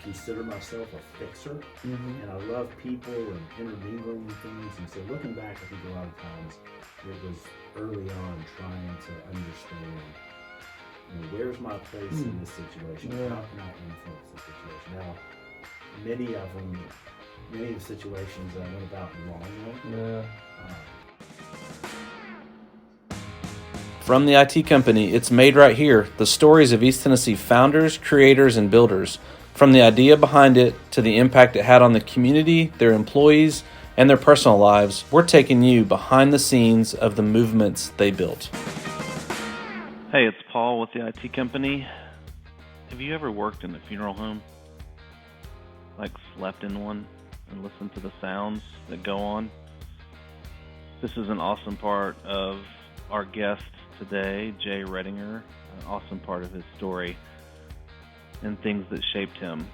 consider myself a fixer, and I love people and intermingling and things. And so looking back, I think a lot of times it was early on trying to understand, where's my place in this situation? How can I influence the situation? Now, many of the situations I went about the wrong way. From the IT company, it's Made Right Here, the stories of East Tennessee founders, creators, and builders. From the idea behind it to the impact it had on the community, their employees, and their personal lives, we're taking you behind the scenes of the movements they built. Hey, it's Paul with the IT company. Have you ever worked in a funeral home? Like slept in one and listened to the sounds that go on? This is an awesome part of our guest today, J Retinger, an awesome part of his story and things that shaped him.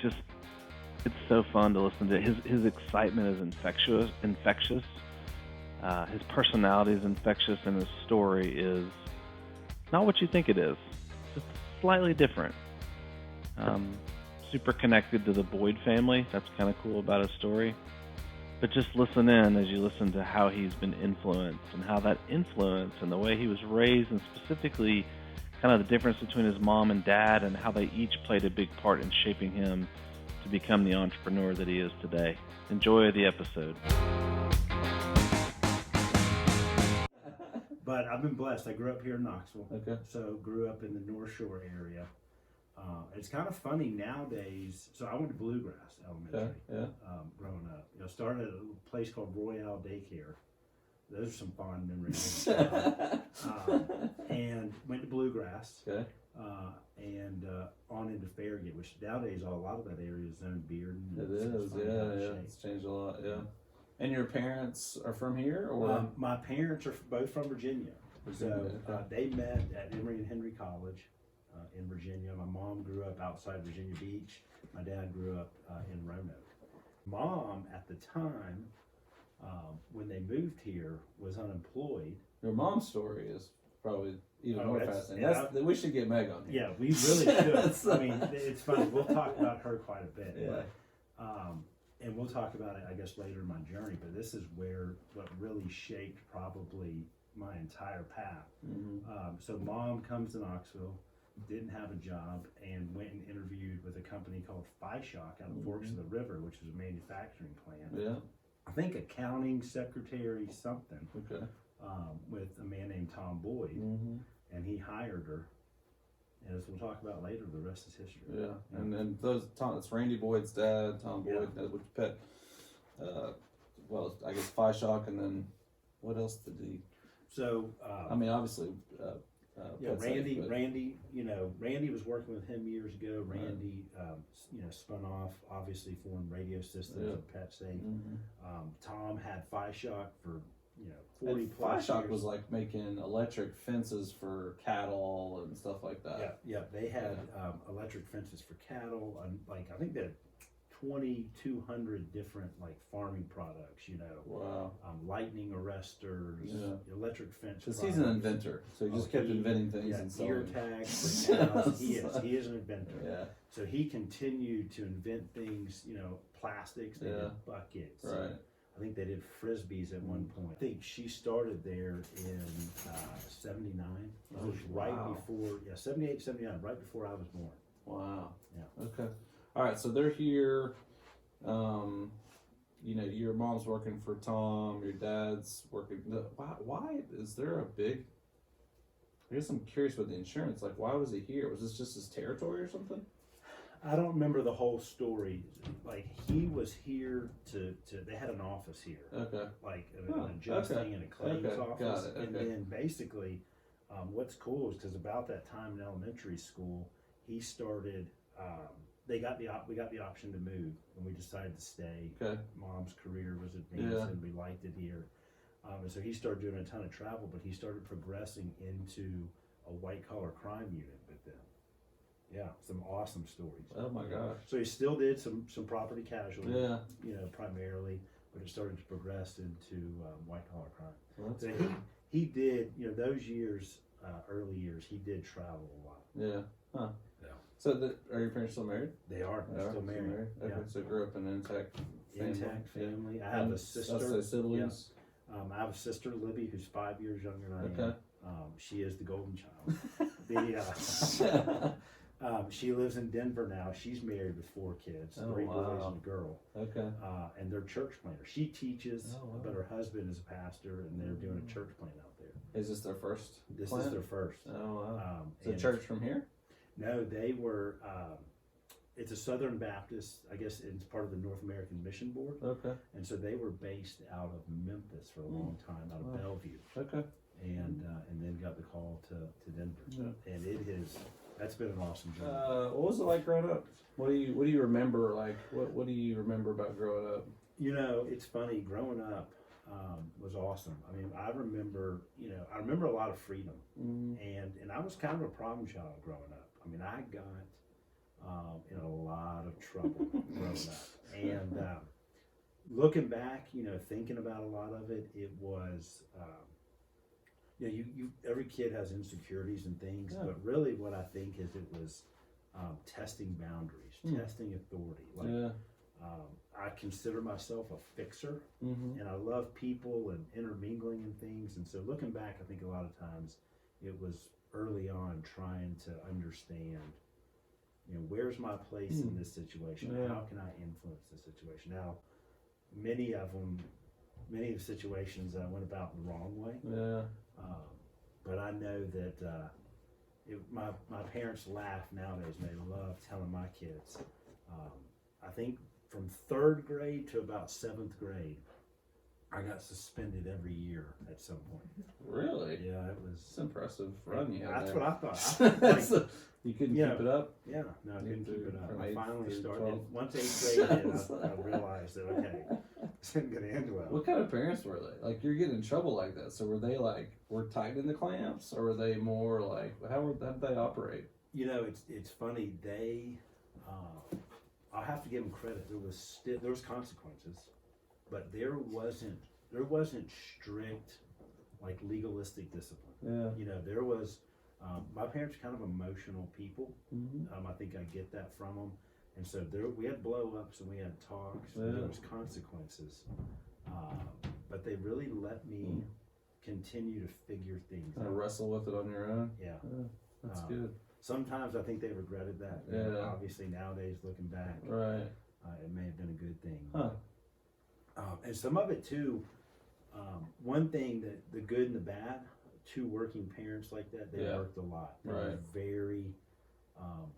Just, it's so fun to listen to. His excitement is infectious. His personality is infectious, and his story is not what you think it is. Just slightly different. Super connected to the Boyd family. That's kind of cool about his story. But just listen in as you listen to how he's been influenced and how that influence and the way he was raised, and specifically kind of the difference between his mom and dad and how they each played a big part in shaping him to become the entrepreneur that he is today. Enjoy the episode. But I've been blessed. I grew up here in Knoxville. Okay. So grew up in the North Shore area. It's kind of funny nowadays. So I went to Bluegrass Elementary growing up. Started at a place called Royale Daycare. Those are some fond memories. And went to Bluegrass. Okay. And on into Farragut, which nowadays a lot of that area is zoned Bearden. It is, yeah. It's changed a lot, yeah. And your parents are from here, or? My parents are both from Virginia. So they met at Emory and Henry College in Virginia. My mom grew up outside Virginia Beach. My dad grew up in Roanoke. Mom, at the time, when they moved here, was unemployed. Your mom's story is probably even more fascinating. We should get Meg on here. Yeah, we really should. I mean, it's funny. We'll talk about her quite a bit. Yeah. But, and we'll talk about it, I guess, later in my journey. But this is what really shaped probably my entire path. So mom comes to Knoxville, didn't have a job, and went and interviewed with a company called Shock out of Forks of the River, which is a manufacturing plant. Yeah. I think accounting secretary something. Okay. With a man named Tom Boyd, and he hired her. And as we'll talk about later, the rest is history. Yeah, and it's Randy Boyd's dad, Tom Boyd, which pet. Well, I guess Shock, and then what else did he? So I mean, obviously. Randy. Randy was working with him years ago. Randy, spun off, obviously, formed Radio Systems and Pet Safe. Tom had Shock for 40 plus Shock years. was like making electric fences for cattle and stuff like that. Yeah. They had electric fences for cattle, and I think they had 2,200 different farming products. Wow. Lightning arresters, electric fence. Because he's an inventor, so he just kept inventing things and selling. Ear tags for cows. He is an inventor. Yeah. So he continued to invent things. Plastics. They did buckets. Right. I think they did frisbees at one point. I think she started there in 79. It was right before, 78, 79, right before I was born. Wow. Yeah. Okay. All right, so they're here. Your mom's working for Tom, your dad's working. Why is there a big? I guess I'm curious with the insurance. Why was he here? Was this just his territory or something? I don't remember the whole story. He was here to they had an office here. Okay. An adjusting and a claims office. Got it. Okay. And then basically, what's cool is because about that time in elementary school, he started. We got the option to move, and we decided to stay. Okay. Mom's career was advanced, and we liked it here. And so he started doing a ton of travel, but he started progressing into a white collar crime unit with them. Yeah, some awesome stories. Oh my gosh. So he still did some property casualty, Yeah. Primarily, but it started to progress into white collar crime. Well, So he did, those years, early years, he did travel a lot. Yeah. Huh. Yeah. So, are your parents still married? They are. They're still married. Okay, Yeah. so grew up in an intact family. Intact family. I have a sister. Siblings. Yeah. I have a sister, Libby, who's 5 years younger than I am. Okay. She is the golden child. She lives in Denver now. She's married with 4 kids, 3 boys and a girl. Okay. And they're church planners. She teaches, but her husband is a pastor, and they're doing a church plant out there. Is this their first? This plant? is their first. Oh wow! Is the church from here? No, they were. It's a Southern Baptist. I guess it's part of the North American Mission Board. Okay. And so they were based out of Memphis for a long time, out of Bellevue. Okay. And then got the call to Denver. Yeah. And that's been an awesome journey. What was it like growing up? What do you remember? Like what do you remember about growing up? You know, it's funny. Growing up was awesome. I mean, I remember a lot of freedom, and I was kind of a problem child growing up. I mean, I got in a lot of trouble growing up, and looking back, thinking about a lot of it, it was. Every kid has insecurities and things, but really what I think is it was testing boundaries, testing authority. Like, I consider myself a fixer, and I love people and intermingling and things. And so looking back, I think a lot of times it was early on trying to understand, where's my place in this situation? How can I influence this situation? Now, many of the situations I went about the wrong way. Yeah. But I know that my parents laugh nowadays, and they love telling my kids. I think from 3rd grade to about 7th grade, I got suspended every year at some point. Really? Yeah, it was. It's impressive run you had. That's there. what I thought. You couldn't keep it up? Yeah, no, I couldn't keep it up. I finally started. 12. Once 8th grade hit, I realized that, okay, this isn't going to end well. What kind of parents were they? Like, you're getting in trouble like that. So were they like, were tightening the clamps? Or were they more like, how did they operate? It's funny. I'll have to give them credit. There was consequences, but there wasn't strict, like, legalistic discipline. Yeah. There was. My parents are kind of emotional people. I think I get that from them, and so we had blow-ups and we had talks. And there was consequences, but they really let me continue to figure things out. Wrestle with it on your own. Yeah, that's good. Sometimes I think they regretted that. Yeah. Obviously, nowadays looking back, right, it may have been a good thing. Huh. And some of it too. One thing that the good and the bad. 2 working parents like that, they worked a lot. They were very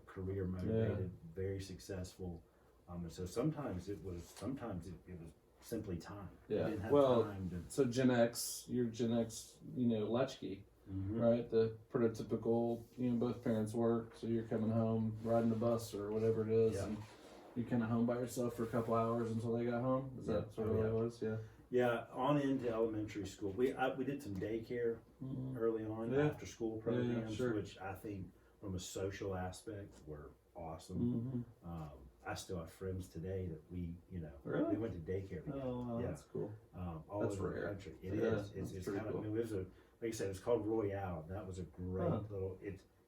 career motivated, very successful, and so sometimes it was simply time. Yeah. They didn't have time to. So Gen X, you're Gen X, latchkey, right? The prototypical, both parents work, so you're coming home riding the bus or whatever it is, and you're kind of home by yourself for a couple hours until they got home. Is that sort of what it was? Yeah. Yeah, on into elementary school. We did some daycare early on, after school programs, which I think from a social aspect were awesome. I still have friends today that we went to daycare together. Oh, wow, that's cool. All that's over rare. the country. It is. It's kind of. Cool. It was like I said, it's called Royale. That was a great little.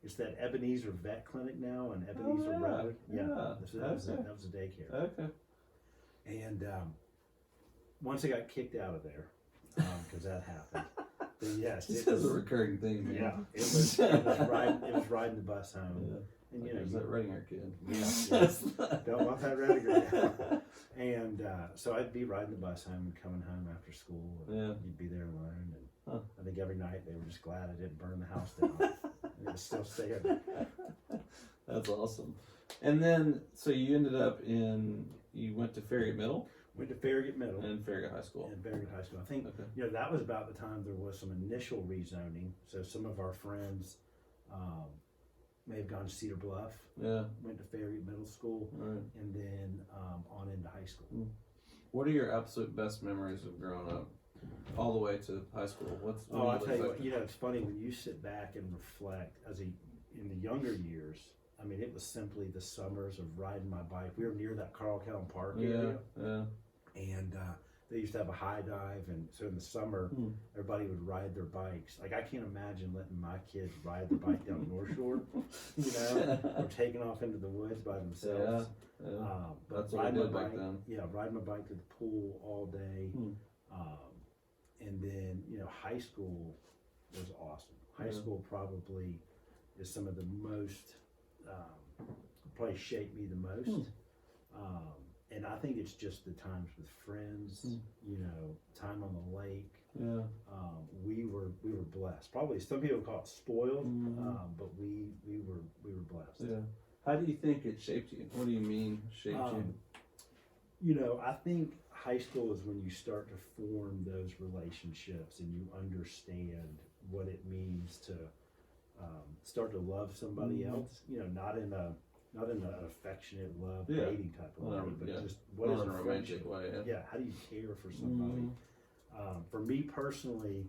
It's that Ebenezer Vet Clinic now and Ebenezer Road. Yeah, that was a daycare. Okay. And once I got kicked out of there, because that happened. Then yes, it was a recurring thing. Man. Yeah, it was riding the bus home. Yeah. And like that Retinger kid. Yeah. Don't want that Retinger. And so I'd be riding the bus home and coming home after school. And you'd be there alone. And I think every night they were just glad I didn't burn the house down. It was still staying. That's awesome. And then, so you ended up you went to Farragut Middle? Went to Farragut Middle. And Farragut High School. And Farragut High School. I think, that was about the time there was some initial rezoning. So some of our friends may have gone to Cedar Bluff. Yeah. Went to Farragut Middle School. Right. And then on into high school. What are your absolute best memories of growing up? All the way to high school. I'll tell you what, it's funny when you sit back and reflect in the younger years. I mean, it was simply the summers of riding my bike. We were near that Carl Callan Park area. Yeah. And they used to have a high dive, and so in the summer, everybody would ride their bikes. Like I can't imagine letting my kids ride their bike down North Shore, or taking off into the woods by themselves. But that's what I did back then. Yeah, riding my bike to the pool all day, and then high school was awesome. High school probably is some of the most probably shaped me the most. And I think it's just the times with friends, time on the lake. Yeah. We were blessed. Probably some people call it spoiled, but we were blessed. Yeah. How do you think it shaped you? What do you mean shaped you? I think high school is when you start to form those relationships and you understand what it means to start to love somebody else. Not in an affectionate love dating type of way, but just what is a romantic way. Yeah, how do you care for somebody? For me personally,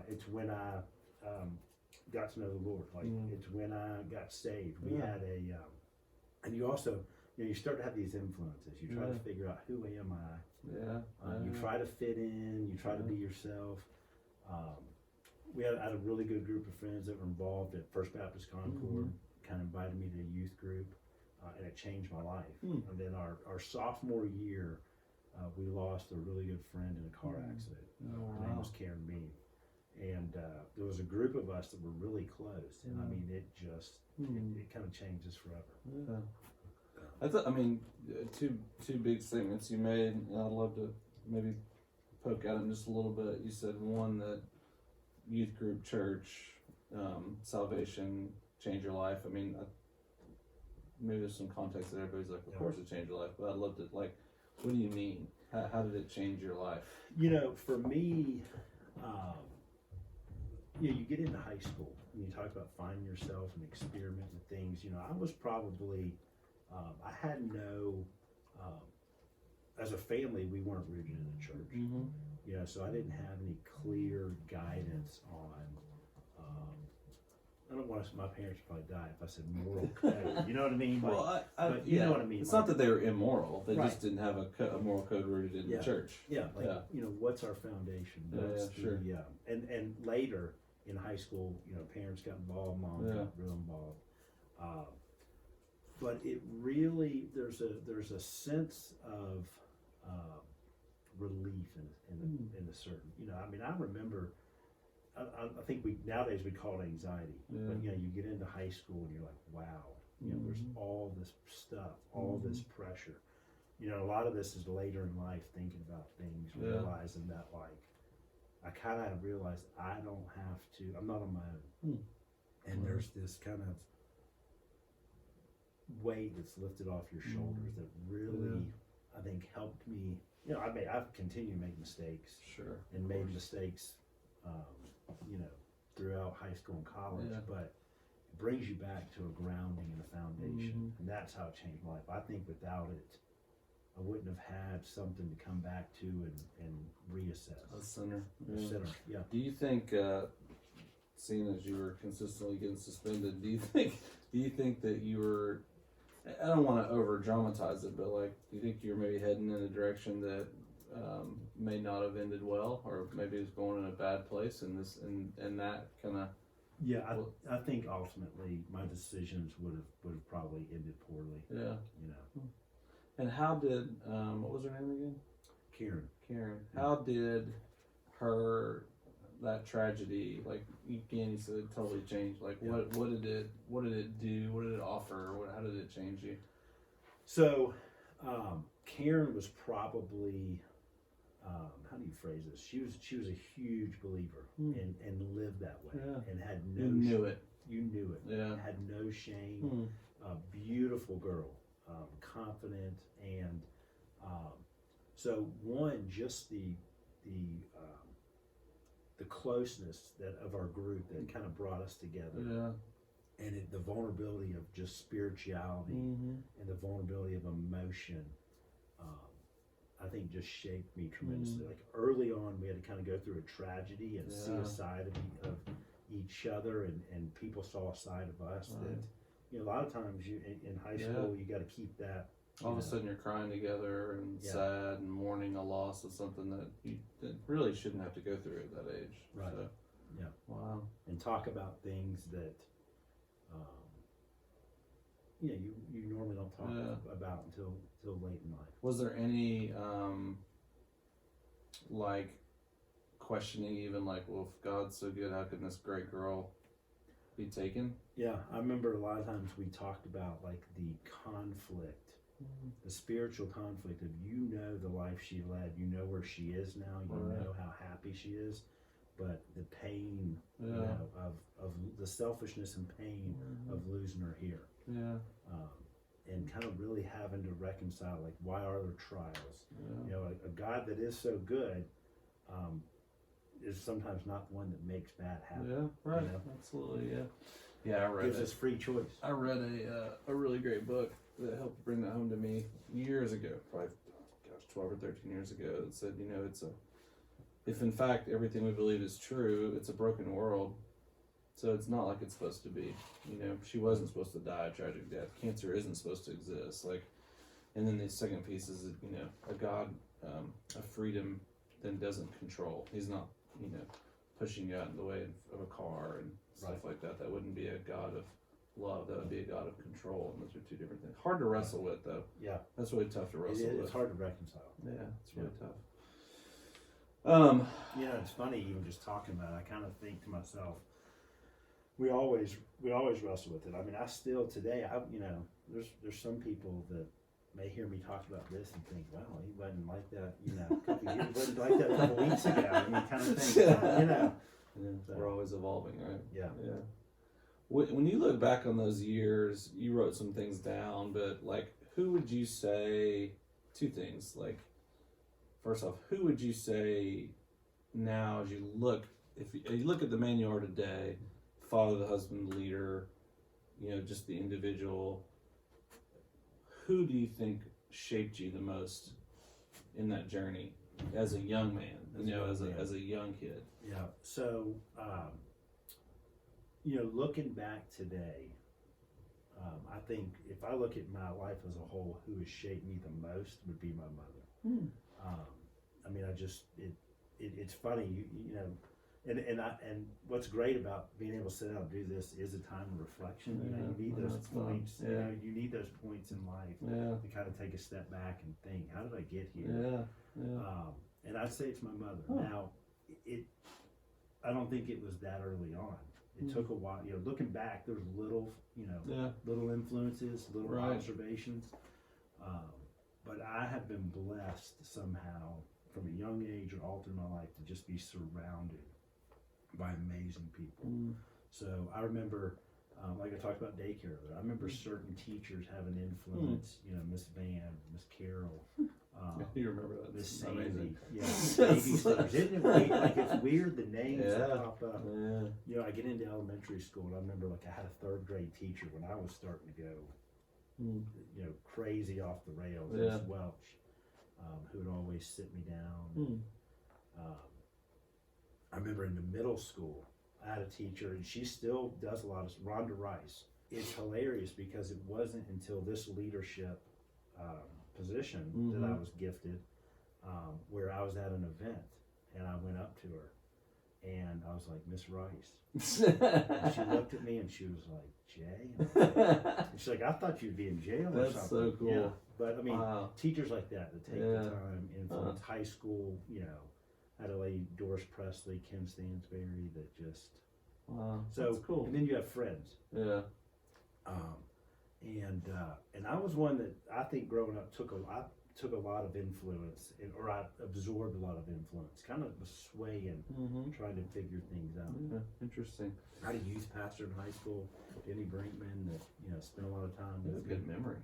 it's when I got to know the Lord. Like it's when I got saved. We had and you also you start to have these influences. You try to figure out who am I. You try to fit in. You try to be yourself. We had a really good group of friends that were involved at First Baptist Concord. Kind of invited me to a youth group, and it changed my life. And then our sophomore year, we lost a really good friend in a car accident. Her name was Karen Bean. And there was a group of us that were really close. And I mean, it just, it kind of changed us forever. Two big statements you made, and I'd love to maybe poke at them just a little bit. You said one, that youth group, church, salvation changed your life. I mean, maybe there's some context that everybody's like, of course it changed your life, but I'd love to, what do you mean? How did it change your life? For me, you get into high school and you talk about finding yourself and experiment with things. I was probably, I had no, as a family, we weren't rooted in the church. So I didn't have any clear guidance on, I don't want to, my parents would probably die if I said moral code. You know what I mean? But you know what I mean. It's not that they were immoral. They just didn't have a moral code rooted in the church. What's our foundation? And later in high school, parents got involved, mom got real involved. But it really, there's a sense of relief in a certain, I remember, I think nowadays we call it anxiety, but you get into high school and you're like, wow, there's all this stuff, all this pressure. A lot of this is later in life, thinking about things, realizing that I kind of realized I don't have to, I'm not on my own. And there's this kind of weight that's lifted off your shoulders that really, I think, helped me. I've continued to make mistakes, and made mistakes, throughout high school and college, but it brings you back to a grounding and a foundation, and that's how it changed my life. I think without it, I wouldn't have had something to come back to and reassess. A center. Yeah. Do you think, seeing as you were consistently getting suspended, do you think that you were, I don't want to over dramatize it, but do you think you're maybe heading in a direction that may not have ended well, or maybe it's going in a bad place, and that kind of? Yeah, I think ultimately my decisions would have probably ended poorly. Yeah. And how did what was her name again? Karen. How did that tragedy, you said it totally changed. What did it do? What did it offer? How did it change you? So, Karen was probably, how do you phrase this? She was a huge believer and lived that way, and had no. You knew it. You knew it. Yeah. Had no shame. Beautiful girl, confident, and so just the closeness of our group that kind of brought us together. And the vulnerability of just spirituality and the vulnerability of emotion, I think just shaped me tremendously. Early on, we had to kind of go through a tragedy and see a side of each other, and people saw a side of us that, a lot of times in high school, you got to keep that All of a sudden you're crying together and sad and mourning a loss of something that really shouldn't have to go through at that age. Right. So, yeah. Wow. And talk about things that, you normally don't talk about until late in life. Was there any, like, questioning even like, well, if God's so good, how can this great girl be taken? Yeah, I remember a lot of times we talked about like the conflict, the spiritual conflict of, the life she led, where she is now, know how happy she is, but the pain, of the selfishness and pain of losing her here. Yeah. And kind of really having to reconcile, like, why are there trials? A God that is so good, is sometimes not the one that makes bad happen. Yeah, right. Absolutely, yeah. Yeah, I read Gives us free choice. I read a really great book that helped bring that home to me years ago, probably 12 or 13 years ago, that said, if in fact everything we believe is true, it's a broken world. So it's not like it's supposed to be. She wasn't supposed to die a tragic death. Cancer isn't supposed to exist. And then the second piece is, a God, of freedom, then doesn't control. He's not, pushing you out in the way of a car and stuff like that. That wouldn't be a God of love. That would be a God of control. And those are two different things. Hard to wrestle with, though. Yeah. That's really tough to wrestle with. It's hard to reconcile. Yeah, it's really tough. It's funny even just talking about it. I kind of think to myself, we always wrestle with it. I mean, I still today, there's some people that may hear me talk about this and think, wow, he wasn't like that, a couple years, he wasn't like that a couple weeks ago. I mean, kind of thing, So, we're always evolving, right? Yeah. Yeah. When you look back on those years, you wrote some things down, but like, who would you say, two things, like, first off, who would you say now as you look, if you look at the man you are today, father, the husband, the leader, just the individual, who do you think shaped you the most in that journey as a young man, as a young kid? Yeah. So, looking back today, I think if I look at my life as a whole, who has shaped me the most would be my mother. I mean, it's funny, and what's great about being able to sit down and do this is a time of reflection. You need those points. You need those points in life to kind of take a step back and think, how did I get here? And I'd say it's my mother. Now, I don't think it was that early on. It took a while. Looking back, there was little influences, little observations. But I have been blessed somehow from a young age or all through my life to just be surrounded by amazing people. So I remember, like I talked about daycare earlier, I remember certain teachers having influence, Miss Van, Miss Carol. You remember that? Miss Sandy. Babysitters. Isn't it weird? Like, it's weird the names that pop up. I get into elementary school and I remember I had a third grade teacher when I was starting to go crazy off the rails. Miss Welch, who would always sit me down. I remember in the middle school, I had a teacher, and she still does a lot of Rhonda Rice. It's hilarious because it wasn't until this leadership position that I was gifted, where I was at an event, and I went up to her, and I was like, Miss Rice. And she looked at me, and she was like, Jay? And she's like, I thought you'd be in jail or something. That's so cool. Yeah. But, I mean, teachers like that take the time, influence high school, I had a lady, Doris Presley, Kim Stansberry, that just... Wow, so, that's cool. And then you have friends. Yeah. And I was one that I think growing up took a lot of influence, or I absorbed a lot of influence, kind of swaying, trying to figure things out. Yeah, interesting. I had a youth pastor in high school, Denny Brinkman, that spent a lot of time with. That's a good memory.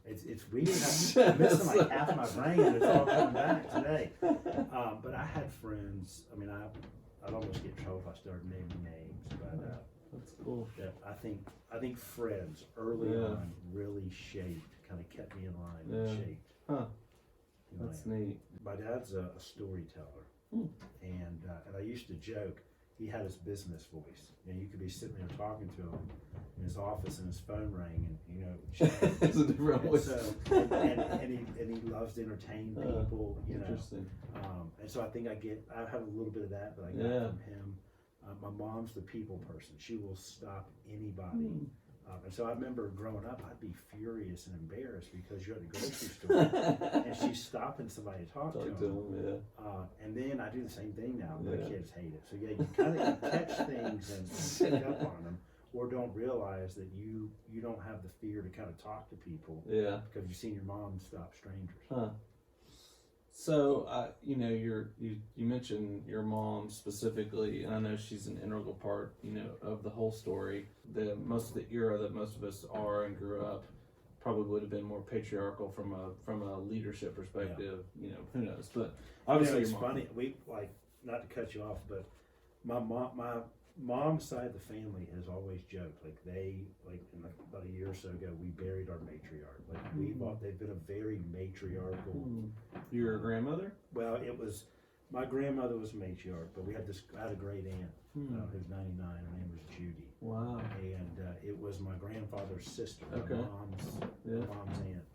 It's weird. I'm missing like half my brain, and it's all coming back today. But I had friends. I mean, I'd almost get in trouble if I started naming names, but that's cool. that I think friends early on really shaped, kind of kept me in line and shaped. That's neat. My dad's a storyteller, and I used to joke. he had his business voice. You could be sitting there talking to him in his office and his phone rang, and it's a different voice. And he loves to entertain people. Interesting. And so I think I have a little bit of that, but I got from him. My mom's the people person. She will stop anybody. And so I remember growing up, I'd be furious and embarrassed because you're at the grocery store and she's stopping somebody to talk to them. And then I do the same thing now. My kids hate it. So you kind of catch things and pick up on them, or don't realize that you don't have the fear to kind of talk to people. Because you've seen your mom stop strangers. So, you mentioned your mom specifically, and I know she's an integral part, of the whole story. Most of the era that most of us are and grew up probably would have been more patriarchal from a leadership perspective. Who knows? But obviously, it's funny. We not to cut you off, but my mom's side of the family has always joked about a year or so ago we buried our matriarch. They've been a very matriarchal. Your grandmother? Well, it was my grandmother was a matriarch, but I had a great aunt who's 99. Her name was Judy. Wow. And it was my grandfather's sister, okay. my mom's aunt,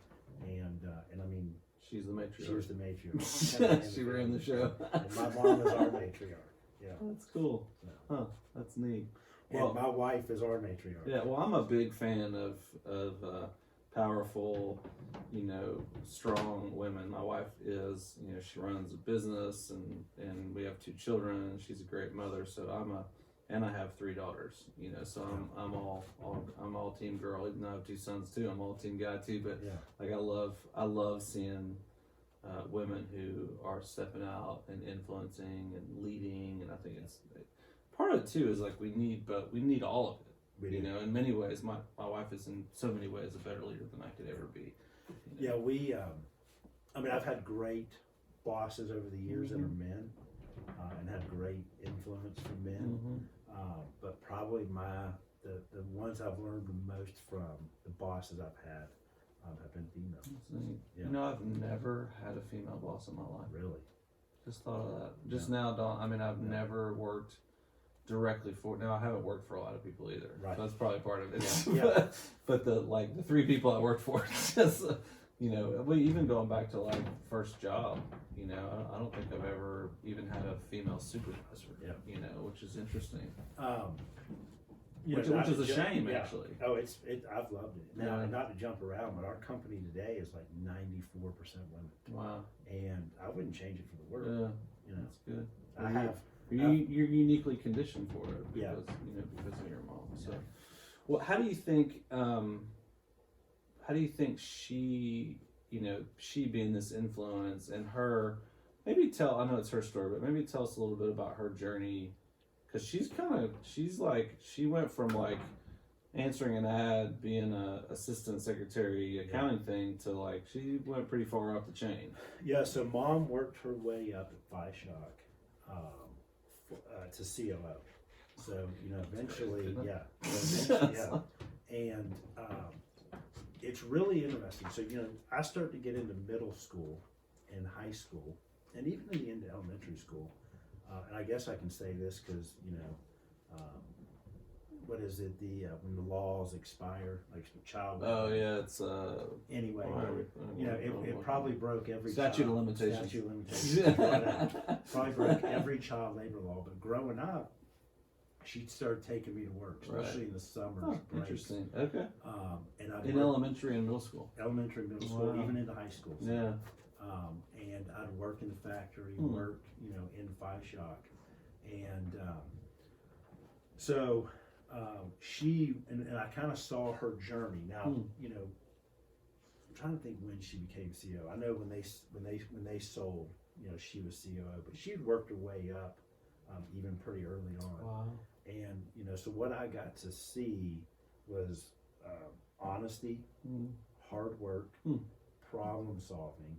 and I mean she's the matriarch. She was the matriarch. She ran the show. And my mom was our matriarch. Yeah. That's cool. Huh. That's neat. And my wife is our matriarch. Yeah. Well, I'm a big fan of powerful, strong women. My wife is, she runs a business and we have 2 children. She's a great mother. So and I have 3 daughters. So I'm all team girl. Even though I have 2 sons too, I'm all team guy too. But I love seeing women who are stepping out and influencing and leading, and I think it's part of it too is we need all of it. In many ways, my wife is in so many ways a better leader than I could ever be. Yeah, I've had great bosses over the years that are men, and had great influence from men. But probably the ones I've learned the most from the bosses I've had have been female. Yeah. I've never had a female boss in my life. Really? Just thought of that. Just now, Dawn. I've never worked directly for. Now, I haven't worked for a lot of people either. Right. So that's probably part of it. But the 3 people I worked for, just, even going back to first job, I don't think I've ever even had a female supervisor. Which is interesting. Which is a shame, actually. Oh, I've loved it. Now, not to jump around, but our company today is 94% women. Wow. And I wouldn't change it for the world. That's good. You're uniquely conditioned for it because of your mom. So, well, how do you think she, she being this influence and her, I know it's her story, but maybe tell us a little bit about her journey. Because she went from answering an ad, being a assistant secretary, accounting thing to she went pretty far up the chain. Yeah, so mom worked her way up at Viashock to COO. So, eventually, And it's really interesting. So, I started to get into middle school and high school, and even in the end of elementary school. And I guess I can say this because, what is it? When the laws expire, child. Oh yeah, it's anyway. It probably broke every statute of limitations. Statute of limitations. Probably broke every child labor law. But growing up, she started taking me to work, especially in the summers. Interesting. Okay. And in elementary and middle school. Elementary, middle school, even into high school. So, yeah. And I'd work in the factory, work, in Viashock. And so she, and I kind of saw her journey. Now, I'm trying to think when she became CEO. I know when they sold, she was COO, but she'd worked her way up even pretty early on. Wow. And, so what I got to see was honesty, hard work, problem solving,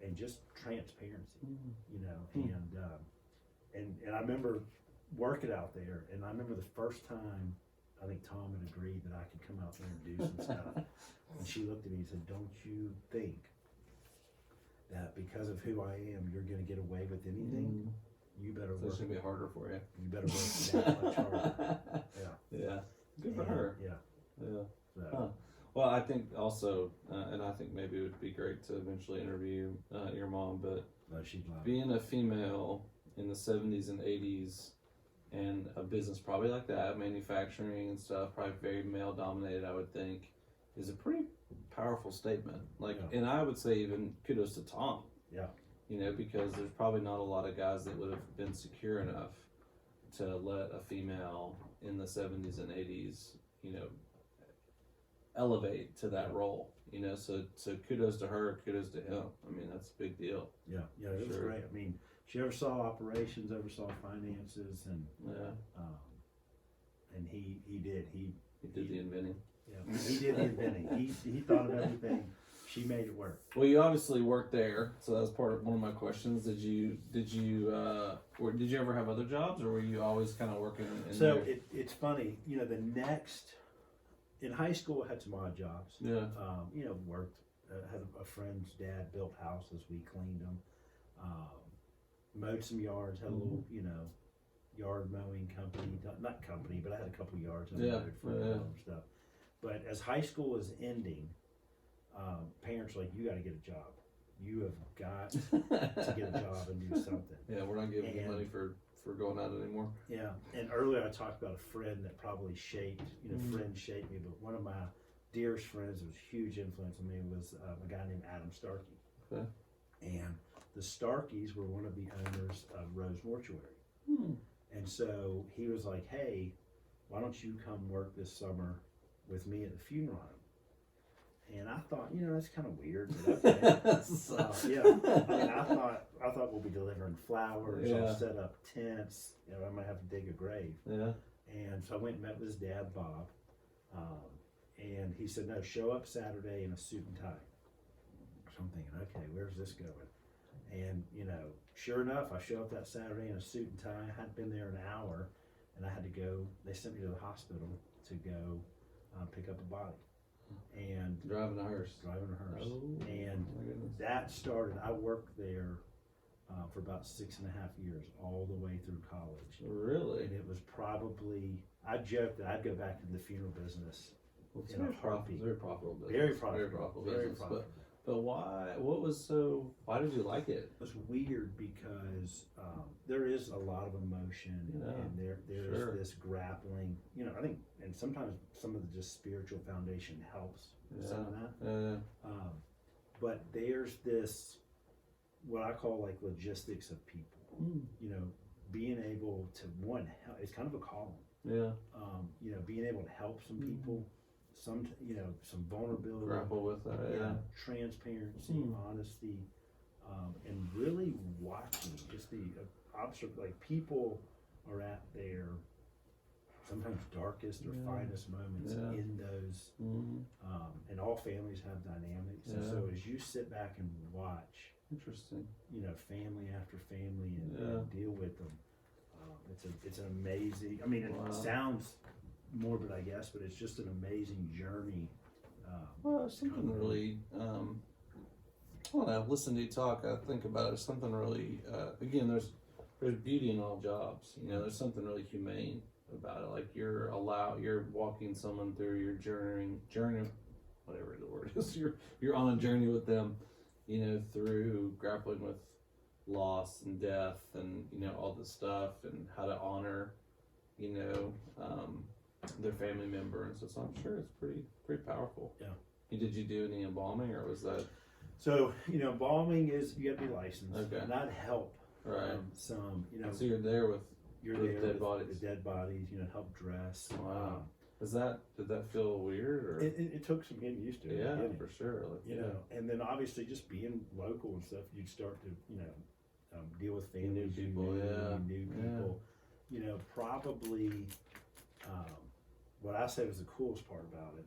and just transparency, and I remember working out there, and I remember the first time I think Tom had agreed that I could come out there and do some stuff, and she looked at me and said, "Don't you think that because of who I am, you're going to get away with anything?" you better So work. it's gonna be harder for you. You better work that much harder. Yeah. Yeah. Good for her. Yeah. Yeah. So, Huh. Well, I think also, and I think maybe it would be great to eventually interview your mom, but no, she'd love it. being a female in the 70s and 80s and a business probably like that, manufacturing and stuff, probably very male dominated, I would think, is a pretty powerful statement. Like, Yeah. and I would say even kudos to Tom. Yeah. You know, because there's probably not a lot of guys that would have been secure enough to let a female in the 70s and 80s, you know, elevate to that role. You know, so kudos to her, kudos to him. I mean, that's a big deal. Yeah. Yeah. It was Sure. great. I mean, she oversaw operations, oversaw finances, and Yeah, and he did. he did the inventing. Yeah. He did the inventing. He thought of everything. She made it work. Well, you obviously worked there, so that was part of one of my questions. Did you ever have other jobs, or were you always kind of working in So there? it's funny, you know, in high school I had some odd jobs. Yeah. You know, worked, had a friend's dad built houses, we cleaned them, mowed some yards, had a little, you know, yard mowing company, not company, but I had a couple yards I mowed for and stuff. But as high school was ending, parents were like, you got to get a job. You have got to get a job and do something. Yeah, we're not giving you money for going out anymore. Yeah, and earlier I talked about a friend that probably shaped, you know, friends shaped me, but one of my dearest friends that was a huge influence on me was a guy named Adam Starkey. Okay. And the Starkeys were one of the owners of Rose Mortuary. And so he was like, hey, why don't you come work this summer with me at the funeral home? And I thought, you know, that's kind of weird. But okay. Yeah, I mean, I thought we'll be delivering flowers. I'll set up tents. You know, I might have to dig a grave. Yeah. And so I went and met with his dad, Bob. And he said, no, show up Saturday in a suit and tie. So I'm thinking, okay, where's this going? And, you know, sure enough, I show up that Saturday in a suit and tie. I hadn't been there an hour, and I had to go. They sent me to the hospital to go pick up a body. And driving a hearse. Oh, and my goodness. that started. I worked there for about 6.5 years, all the way through college. Really? And it was probably, I joked that I'd go back to the funeral business It's in a heartbeat. very profitable business. Very profitable. Very profitable Very business. profitable. But why? Why did you like it? It was weird because there is a lot of emotion, and there's this grappling. You know, I think, and sometimes some of the just spiritual foundation helps with some of that. But there's this, what I call like logistics of people. You know, being able to help, it's kind of a calling. Yeah. You know, being able to help some people. Some vulnerability, Grapple with that, transparency, honesty, and really watching just the like people are at their sometimes darkest or finest moments in those, and all families have dynamics. And so as you sit back and watch, interesting, you know, family after family and deal with them, it's an amazing. I mean, it sounds morbid, I guess, but it's just an amazing journey. Well, something really, I don't know, listen to you talk, I think about it, something really, again, there's beauty in all jobs, you know, there's something really humane about it, like you're walking someone through your journey, whatever the word is, you're on a journey with them, you know, through grappling with loss and death and, you know, all this stuff and how to honor, you know, their family member, and so I'm sure it's pretty powerful. Yeah. Did you do any embalming, or was that? So, you know, embalming is, you got to be licensed. Okay. And that'd help. Right. Some, you know. So you're there with dead bodies. with The dead bodies, you know, help dress. Wow. Did that feel weird, or? It took some getting used to. Yeah, for sure. Like, you know, and then obviously just being local and stuff, you'd start to, you know, deal with families, new people, new people. You know, probably. What I say was the coolest part about it,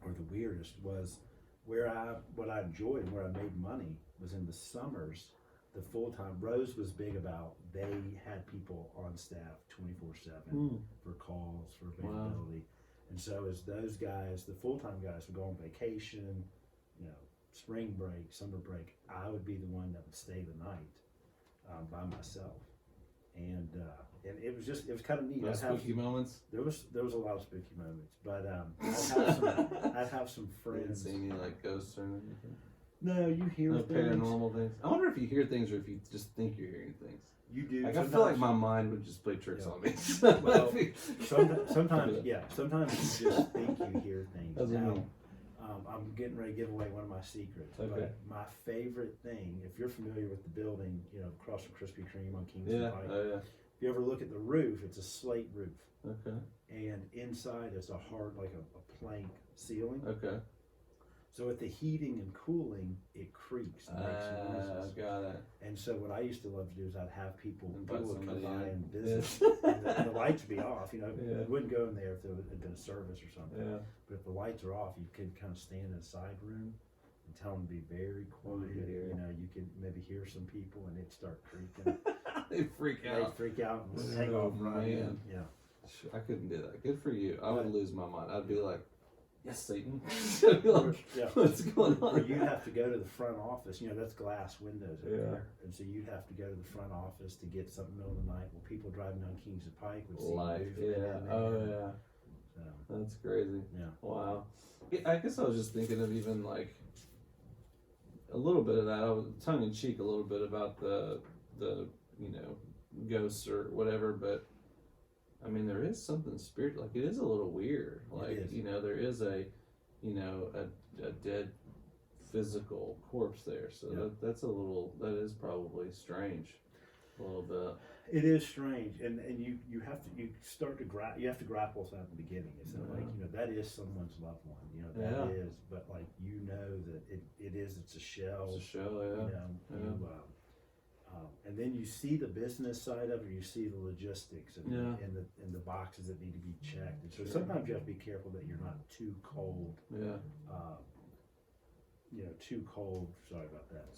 or the weirdest, was what I enjoyed and where I made money was in the summers. The full-time Rose was big about, they had people on staff 24/7 for calls, for availability. And so as those guys, the full-time guys would go on vacation, you know, spring break, summer break, I would be the one that would stay the night by myself. and it was kind of neat. No spooky moments. There was a lot of spooky moments, but I'd have some friends. You didn't see any like ghosts or anything? No, you hear no things. Paranormal things. I wonder if you hear things or if you just think you're hearing things. You do. Like, I feel like my mind would just play tricks on me. Well, sometimes you just think you hear things. Now, I'm getting ready to give away one of my secrets. Okay. But my favorite thing, if you're familiar with the building, across from Krispy Kreme on Kingston Pike. Oh, yeah. If you ever look at the roof, it's a slate roof. Okay. And inside is a hard, like a plank ceiling. Okay. So with the heating and cooling, it creaks and makes noises. Got it. And so what I used to love to do is I'd have people would come by in. and visit, and the lights would be off. You wouldn't go in there if there had been a service or something. Yeah. But if the lights are off, you could kind of stand in a side room and tell them to be very quiet. You could maybe hear some people and they'd start creaking. They'd freak out. They'd freak out and take off running. Yeah. I couldn't do that. Good for you. I would lose my mind. I'd be like, yes, Satan. I'd be like, what's going on? Or you'd have to go to the front office. That's glass windows up there. And so you'd have to go to the front office to get something in the middle of the night while people driving down Kingston Pike would see you. Yeah. So, that's crazy. Yeah. Wow. I guess I was just thinking of even like a little bit of that. I was tongue in cheek a little bit about the ghosts or whatever, but I mean, there is something spiritual. Like, it is a little weird. Like, there is a dead physical corpse there. So that is probably strange, a little bit. It is strange, and you have to grapple with that at the beginning. It's like that is someone's loved one. That is, but like that it's a shell. It's a shell, and then you see the business side of it, you see the logistics and the boxes that need to be checked. And so sometimes you have to be careful that you're not too cold. Yeah. Too cold. Sorry about that.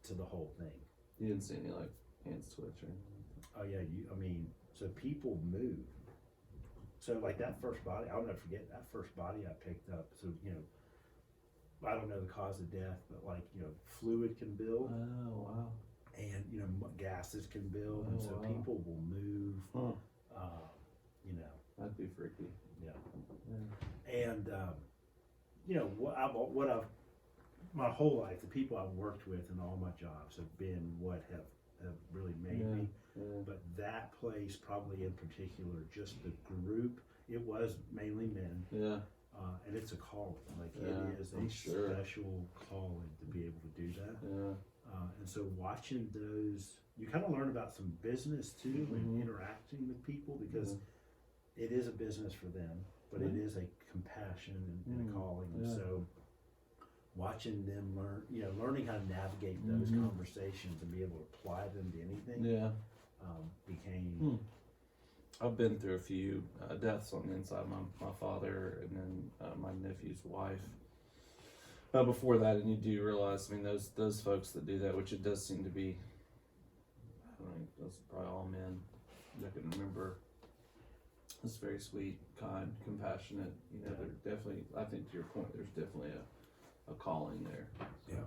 To the whole thing. You didn't see any like hands twitch or anything? Oh yeah. So people move. So like that first body, I'll never forget that first body I picked up. So I don't know the cause of death, but fluid can build. Oh wow! And gases can build, and so people will move. That'd be freaky. Yeah. And what I've my whole life, the people I've worked with in all my jobs have been what have really made me. Yeah. But that place, probably in particular, just the group. It was mainly men. Yeah. And it's a calling. Like it is a special calling to be able to do that. Yeah. And so watching those, you kind of learn about some business too, and interacting with people, because it is a business for them, but it is a compassion and a calling. And so watching them learning how to navigate those conversations and be able to apply them to anything became... I've been through a few deaths on the inside. My father, and then my nephew's wife. Before that, and you do realize, I mean, those folks that do that, which it does seem to be, I don't know, those are probably all men. I can remember. It's very sweet, kind, compassionate. They're definitely. I think to your point, there's definitely a calling there. Yeah.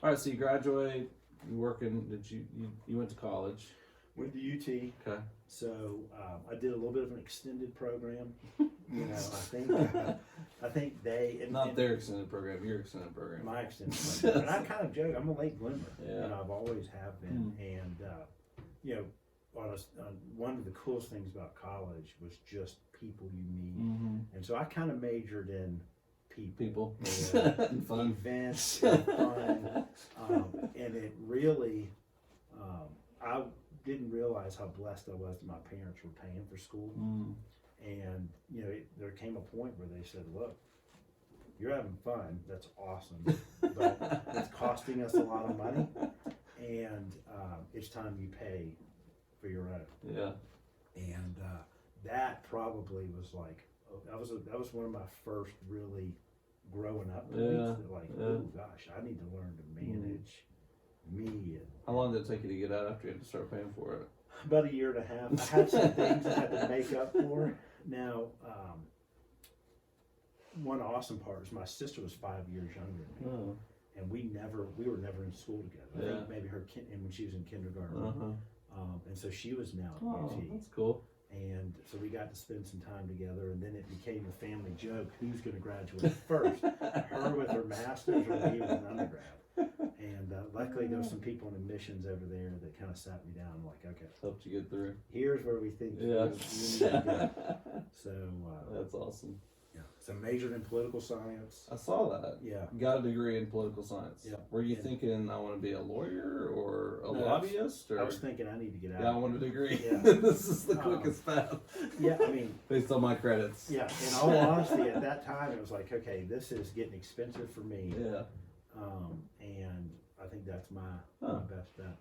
All right, so you graduate. You working? You went to college? Went to UT. Okay. So I did a little bit of an extended program. I think they not their extended program, your extended program. My extended program. And I kind of joke, I'm a late bloomer. Yeah. I've always have been. And one of the coolest things about college was just people you meet. And so I kind of majored in people. And fun. Events, and fun. And it really, I didn't realize how blessed I was that my parents were paying for school. And there came a point where they said, look, you're having fun, that's awesome, but it's costing us a lot of money, and it's time you pay for your own. Yeah. And that probably was like, that was one of my first really growing up points. Oh gosh, I need to learn to manage me. How long did it take you to get out after you had to start paying for it? About a year and a half. I had some things I had to make up for. Now, one awesome part is my sister was 5 years younger than me, and we were never in school together. I think maybe when she was in kindergarten, And so she was now at Oh, UT. that's cool. And so we got to spend some time together, and then it became the family joke: who's going to graduate first, her with her master's or me with an undergrad? And luckily, there were some people in admissions over there that kind of sat me down, like, okay, Helped you get through. here's where we think Yeah. you need to go. So That's awesome. yeah, so majored in political science. I saw that. Yeah, Got a degree in political science. Yeah. Were you And- thinking I want to be a lawyer or a No, lobbyist? Or I was thinking I need to get out. yeah, I want a degree. Yeah. This is the Um, quickest path. Yeah, I mean, Based on my credits. yeah. In all honesty, at that time, it was like, okay, this is getting expensive for me. Yeah. And I think that's my best bet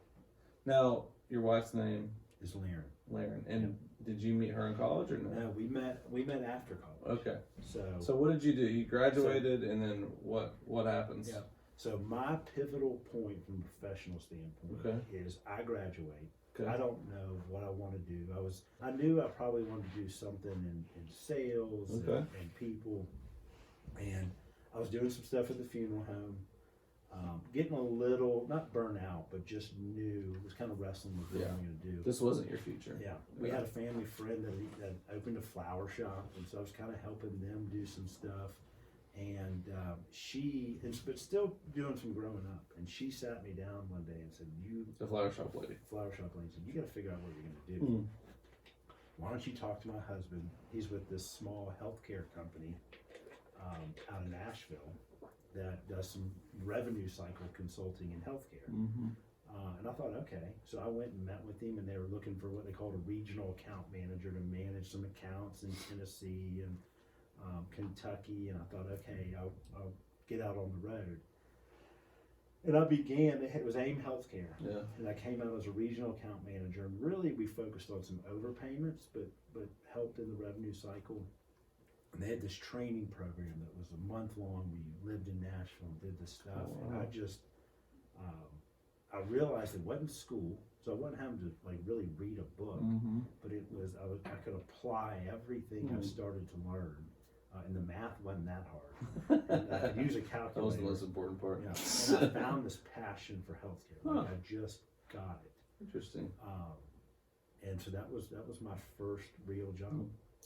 Now, your wife's name, is Laren. Laren, and did you meet her in college or no? No, we met after college. Okay. So So what did you do? You graduated, and then what happens? Yeah. So my pivotal point from a professional standpoint Okay. is I graduate. Okay. I don't know what I want to do. I knew I probably wanted to do something in sales Okay. and people. And I was doing some stuff at the funeral home. Getting a little, not burnt out, but just was kind of wrestling with what Yeah. I'm going to do. This wasn't your future. Yeah, we had a family friend that opened a flower shop, and so I was kind of helping them do some stuff. And but still doing some growing up. And she sat me down one day and said, The flower shop lady. flower shop lady, said, you got to figure out what you're going to do. Hmm. Why don't you talk to my husband? He's with this small healthcare company out of Nashville that does some revenue cycle consulting in healthcare. Mm-hmm. And I thought, okay. So I went and met with him, and they were looking for what they called a regional account manager to manage some accounts in Tennessee and Kentucky. And I thought, okay, I'll get out on the road. And I began, it was AIM Healthcare. Yeah. And I came out as a regional account manager. And really, we focused on some overpayments, but helped in the revenue cycle. And they had this training program that was a month long. We lived in Nashville and did this stuff. Oh, wow. And I just, I realized it wasn't school, so I wasn't having to like really read a book, Mm-hmm. but I could apply everything I've started to learn, and the math wasn't that hard. And I could use a calculator. That was the most important part. Yeah, and I found this passion for healthcare. Like I just got it. Interesting. And so that was my first real job.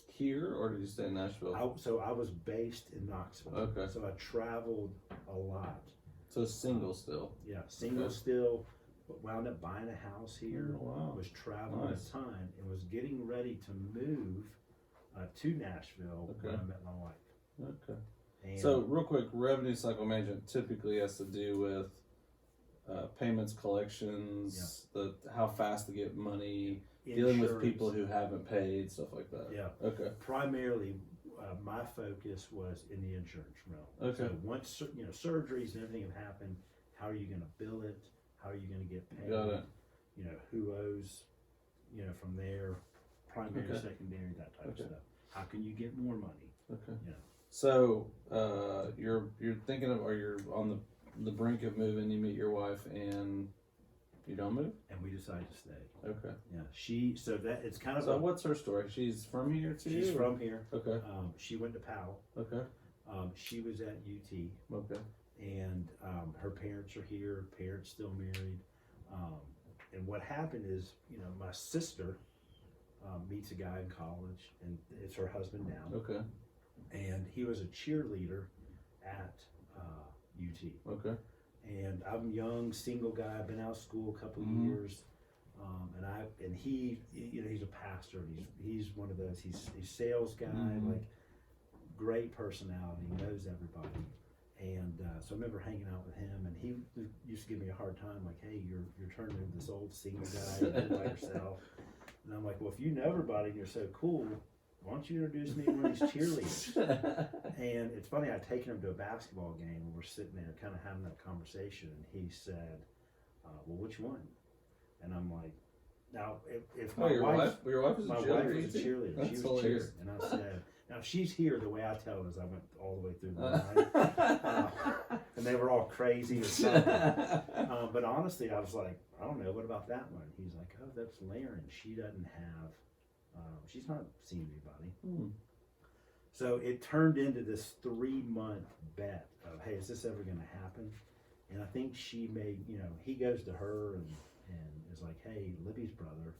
Here, or did you stay in Nashville? So I was based in Knoxville. Okay. So I traveled a lot. So single still. Yeah, single Okay. still, but wound up buying a house here. Oh, wow. Was traveling Nice. a ton and was getting ready to move to Nashville when Okay. I met my wife. Okay. And So real quick, revenue cycle management typically has to do with payments, collections, how fast to get money, dealing with insurance. people who haven't paid, stuff like that. Yeah. Okay. Primarily, my focus was in the insurance realm. Okay. So once surgeries and everything have happened, how are you going to bill it? How are you going to get paid? Got it. Who owes? From there, primary, Okay. secondary, that type Okay. of stuff. How can you get more money? Okay. Yeah. So you're thinking of, or you're on the brink of moving. You meet your wife, and you don't move. And we decided to stay. Okay. Yeah. It's kind of So what's her story? She's from here too. she's or- from here. Okay. She went to Powell. Okay. She was at UT, Okay. and her parents are here. Parents still married. And what happened is, my sister meets a guy in college, and it's her husband now. Okay. And he was a cheerleader at UT. Okay. And I'm young, single guy. I've been out of school a couple Mhm. years, and he, he's a pastor. He's one of those. He's sales guy, Mhm. like great personality, knows everybody. And so I remember hanging out with him, and he used to give me a hard time, like, "Hey, you're turning into this old single guy, you're by yourself." And I'm like, "Well, if you know everybody and you're so cool, why don't you introduce me to one of these cheerleaders?" And it's funny, I'd taken him to a basketball game, and we're sitting there kind of having that conversation, and he said, "Well, which one?" And I'm like, "Now, if my your wife wife is a my cheerleader. wife was a cheerleader. That's She was hilarious. cheering." And I said, "Now, if she's here, the way I tell it is I went all the way through the line." And they were all crazy or something. But honestly, I was like, "I don't know, what about that one?" He's like, "Oh, that's Laren. She doesn't have, she's not seen anybody." Hmm. So it turned into this 3-month bet of, "Hey, is this ever going to happen?" And I think she made, he goes to her, and and it's like, hey, Libby's brother,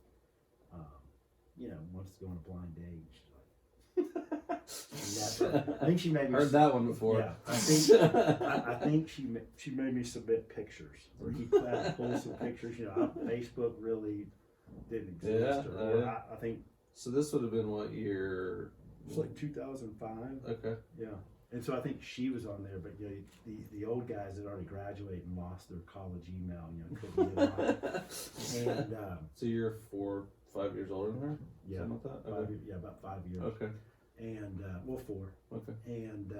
wants to go on a blind date. She's like, I think she made me heard that one before. Yeah, I think she made me submit pictures, or he had to pull some pictures. Facebook really didn't exist. I think. So this would have been what year? It's like 2005. Okay. Yeah. And so I think she was on there, but the old guys had already graduated and lost their college email, couldn't get on. And so you're 4 or 5 years older than her? Yeah. Something like that? Okay. About 5 years. Okay. And 4. Okay. And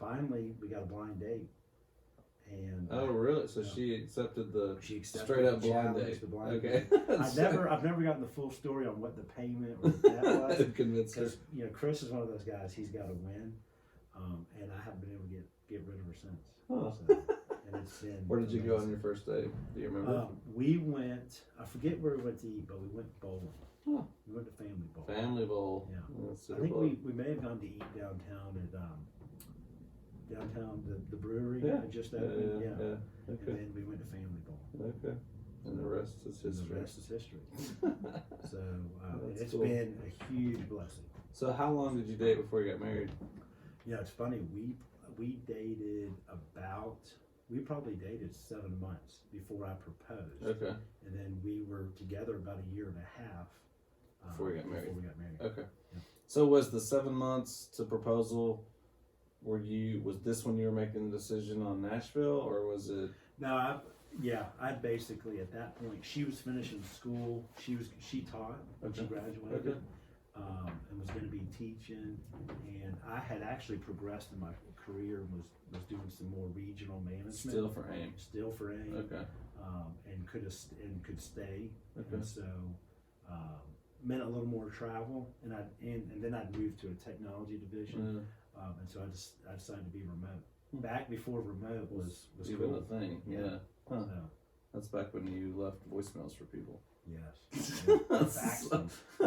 finally we got a blind date. And oh really? So she accepted the straight up blind date. Okay. I've never gotten the full story on what the payment or what that was. To convince her. Because Chris is one of those guys. He's got to win, and I haven't been able to get rid of her since. Huh. So, and it's been. Where did you go on your first date? Do you remember? We went. I forget where we went to eat, but we went bowling. Huh. We went to Family Bowl. Family Bowl. Yeah. I think we may have gone to eat downtown at the brewery. Just opened. Yeah. Okay. And then we went to Family Bowl. Okay. And the rest is history. The rest is history. So it's cool. been a huge blessing. So how long did you date before you got married? Yeah, it's funny. We dated we probably dated 7 months before I proposed. Okay. And then we were together about a year and a half before we got married. Okay. Yeah. So was the 7 months to proposal? Was this when you were making the decision on Nashville, or was it? No, I basically at that point, she was finishing school. She taught when she graduated. Okay. And was going to be teaching, and I had actually progressed in my career and was doing some more regional management. Still for AIM. Okay. And could stay. Okay. And so meant a little more travel, and then I'd moved to a technology division, and so I decided to be remote. Back before remote was even cool. a thing. Yeah. Huh. So, that's back when you left voicemails for people. Yes. Yeah.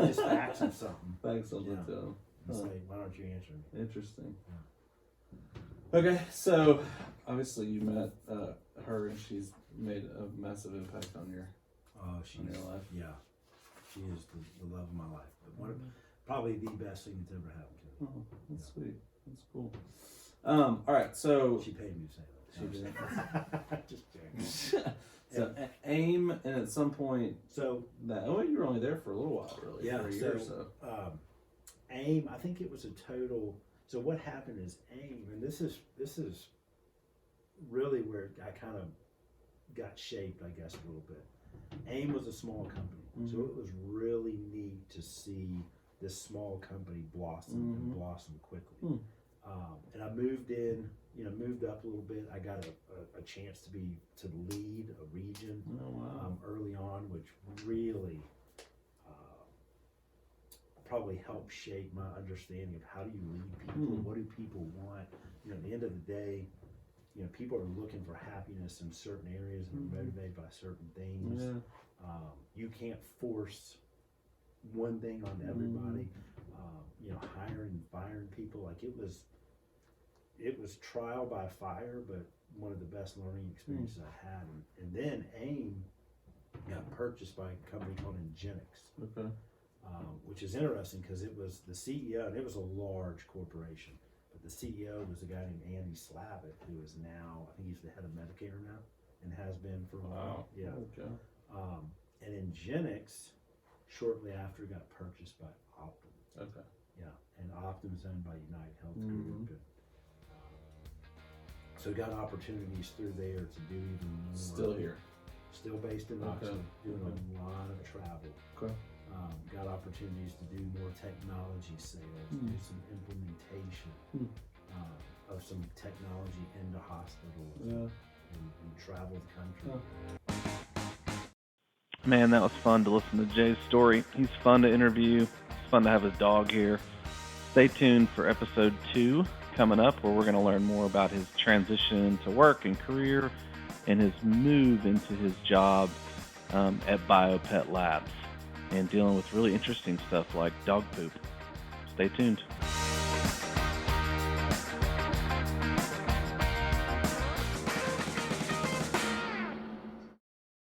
Just fax them something. Fax something to them. And say, why don't you answer me? Interesting. Yeah. Okay, so obviously you met her, and she's made a massive impact on your life. Yeah, she is the love of my life. But probably the best thing that's ever happened to me. Oh, that's sweet. That's cool. All right, so she paid me to say that. She did. Just kidding. So AIM, and at some point, you were only there for a little while, really. Yeah, for a year or so. AIM, I think it was a total. So what happened is AIM, and this is really where I kind of got shaped, I guess, a little bit. AIM was a small company, so it was really neat to see this small company blossom and blossom quickly. And I moved up a little bit. I got a chance to lead a region early on, which really probably helped shape my understanding of how do you lead people, what do people want. At the end of the day, people are looking for happiness in certain areas and are motivated by certain things. Yeah. You can't force one thing on everybody. Hiring and firing people, like it was trial by fire, but one of the best learning experiences I had. And then AIM got purchased by a company called Ingenix, which is interesting because it was the CEO, and it was a large corporation, but the CEO was a guy named Andy Slavitt, who is now, I think he's the head of Medicare now, and has been for a while. Yeah. Okay. And Ingenix, shortly after, got purchased by Optum. Okay. Yeah, and Optum is owned by United Health Group. So got opportunities through there to do even more. Still here. Still based in Knoxville, doing a lot of travel. Okay. Got opportunities to do more technology sales, do some implementation of some technology into hospitals and travel the country. Man, that was fun to listen to Jay's story. He's fun to interview. It's fun to have his dog here. Stay tuned for episode 2 coming up, where we're going to learn more about his transition to work and career and his move into his job at BioPet Labs and dealing with really interesting stuff like dog poop. Stay tuned.